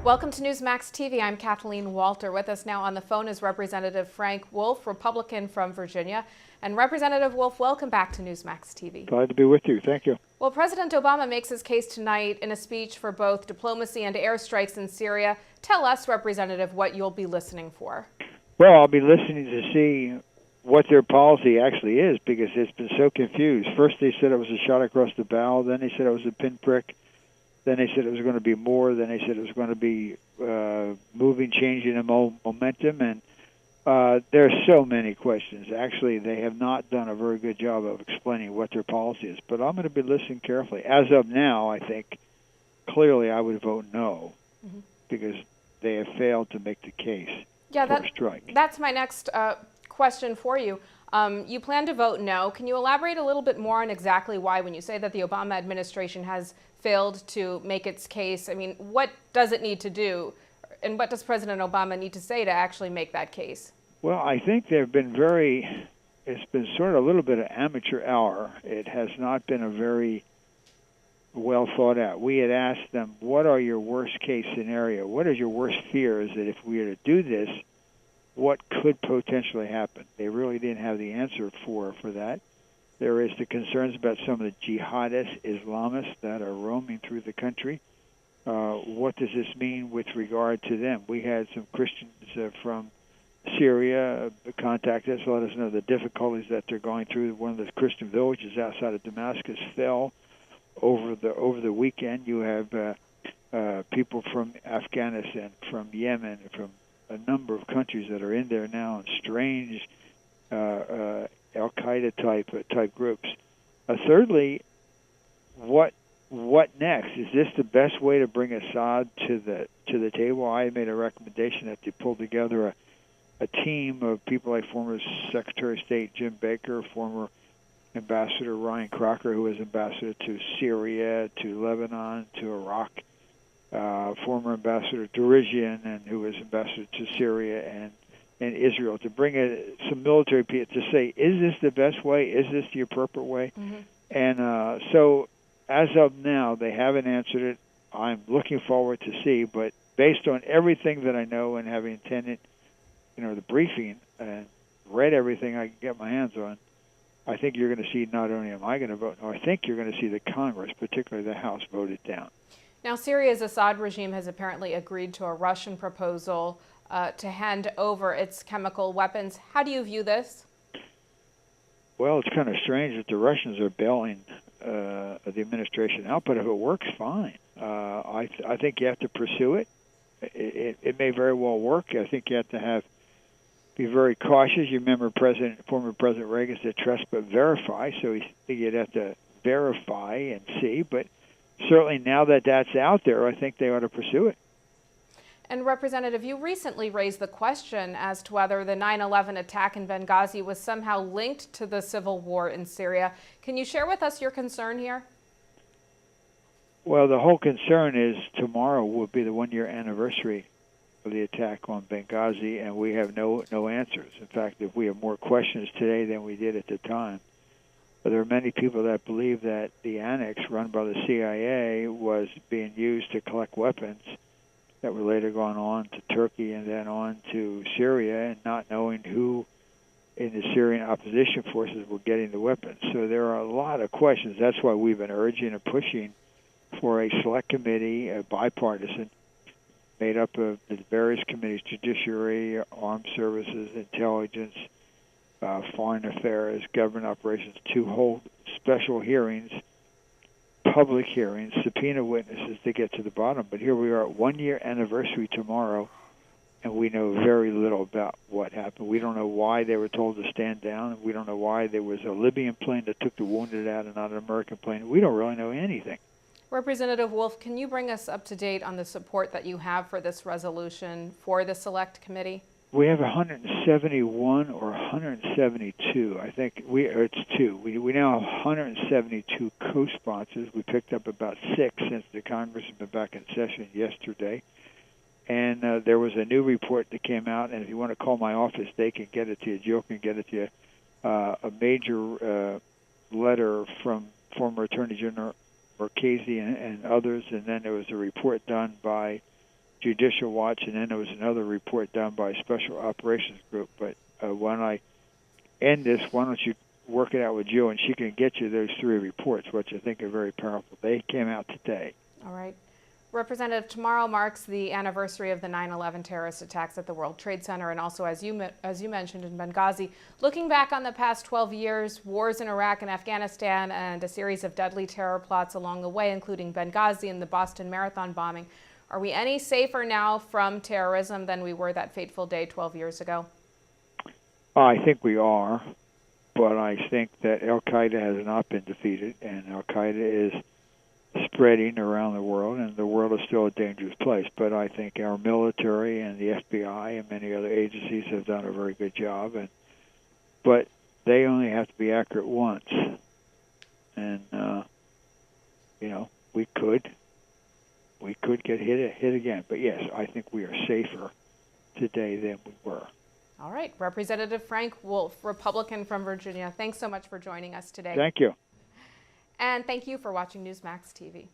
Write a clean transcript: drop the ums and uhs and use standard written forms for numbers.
Welcome to Newsmax TV. I'm Kathleen Walter. With us now on the phone is Representative Frank Wolf, Republican from Virginia. And Representative Wolf, welcome back to Newsmax TV. Glad to be with you. Thank you. Well, President Obama makes his case tonight in a speech for both diplomacy and airstrikes in Syria. Tell us, Representative, what you'll be listening for. Well, I'll be listening to see what their policy actually is, because it's been so confused. First they said it was a shot across the bow, then they said it was a pinprick, then they said it was going to be more, then they said it was going to be moving, changing the momentum, and there are so many questions. Actually, they have not done a very good job of explaining what their policy is, but I'm going to be listening carefully. As of now, I think clearly I would vote no, because they have failed to make the case for a strike. That's my next question for you. You plan to vote no. Can you elaborate a little bit more on exactly why, when you say that the Obama administration has failed to make its case? I mean, what does it need to do, and what does President Obama need to say to actually make that case? Well, I think they've been it's been sort of a little bit of amateur hour. It has not been a very well thought out. We had asked them, what are your worst case scenario? What is your worst fear? Is that if we were to do this, what could potentially happen? They really didn't have the answer for that. There is the concerns about some of the jihadist Islamists that are roaming through the country. What does this mean with regard to them? We had some Christians from Syria contact us, let us know the difficulties that they're going through. One of the Christian villages outside of Damascus fell over the weekend. You have people from Afghanistan, from Yemen, from a number of countries that are in there now, and strange Al-Qaeda type groups. Thirdly, what next? Is this the best way to bring Assad to the table? I made a recommendation that they pull together a team of people like former Secretary of State Jim Baker, former Ambassador Ryan Crocker, who was ambassador to Syria, to Lebanon, to Iraq, former Ambassador Derizian, and who was ambassador to Syria and Israel, to bring some military people to say, is this the best way? Is this the appropriate way? And so as of now, they haven't answered it. I'm looking forward to see, but based on everything that I know and having attended the briefing and read everything I can get my hands on, I think you're going to see, not only am I going to vote no, I think you're going to see the Congress, particularly the House, vote it down. Now, Syria's Assad regime has apparently agreed to a Russian proposal to hand over its chemical weapons. How do you view this? Well, it's kind of strange that the Russians are bailing the administration out, but if it works, fine. I think you have to pursue it. It may very well work. I think you have to be very cautious. You remember former President Reagan said, trust but verify, so you'd have to verify and see, but certainly now that that's out there, I think they ought to pursue it. And Representative, you recently raised the question as to whether the 9/11 attack in Benghazi was somehow linked to the civil war in Syria. Can you share with us your concern here? Well, the whole concern is tomorrow will be the one-year anniversary of the attack on Benghazi, and we have no answers. In fact, if we have more questions today than we did at the time. But there are many people that believe that the annex run by the CIA was being used to collect weapons that were later gone on to Turkey and then on to Syria, and not knowing who in the Syrian opposition forces were getting the weapons. So there are a lot of questions. That's why we've been urging and pushing for a select committee, a bipartisan, made up of the various committees, Judiciary, Armed Services, Intelligence, Foreign Affairs, Government Operations, to hold special hearings, public hearings, subpoena witnesses to get to the bottom. But here we are at one-year anniversary tomorrow, and we know very little about what happened. We don't know why they were told to stand down. We don't know why there was a Libyan plane that took the wounded out and not an American plane. We don't really know anything. Representative Wolf, can you bring us up to date on the support that you have for this resolution for the Select Committee? We have 171 or 172. I think it's two. We now have 172 co-sponsors. We picked up about 6 since the Congress has been back in session yesterday. And there was a new report that came out, and if you want to call my office, they can get it to you. Jill can get it to you. A major letter from former Attorney General Benghazi and others, and then there was a report done by Judicial Watch, and then there was another report done by a Special Operations Group. But when I end this, why don't you work it out with Jill, and she can get you those 3 reports, which I think are very powerful. They came out today. All right. Representative, tomorrow marks the anniversary of the 9/11 terrorist attacks at the World Trade Center and also, as you mentioned, in Benghazi. Looking back on the past 12 years, wars in Iraq and Afghanistan, and a series of deadly terror plots along the way, including Benghazi and the Boston Marathon bombing, are we any safer now from terrorism than we were that fateful day 12 years ago? I think we are, but I think that Al-Qaeda has not been defeated, and Al-Qaeda is spreading around the world, and the world is still a dangerous place. But I think our military and the FBI and many other agencies have done a very good job. But they only have to be accurate once, and we could get hit again. But yes, I think we are safer today than we were. All right, Representative Frank Wolf, Republican from Virginia. Thanks so much for joining us today. Thank you. And thank you for watching Newsmax TV.